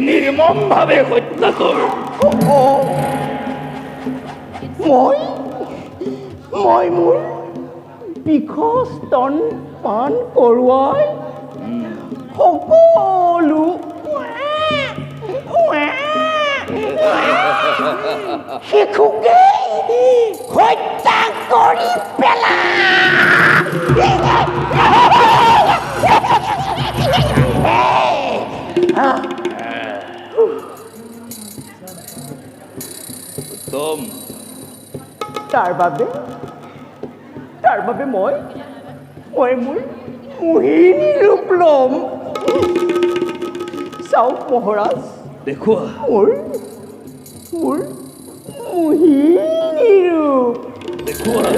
নিৰ্মমভাৱে হত্যা কৰ। মই মোৰ বিষৰ স্তন পান কৰোৱাই সকলো শিশুকে হত্যা কৰি উত্তম। তাৰ বাবে মই মোৰ মোহিনী ৰূপ ল'ম। চাওক মহাৰাজ, দেখুওৱা। মোৰ মোহিনী ৰূপ দেখুওৱা।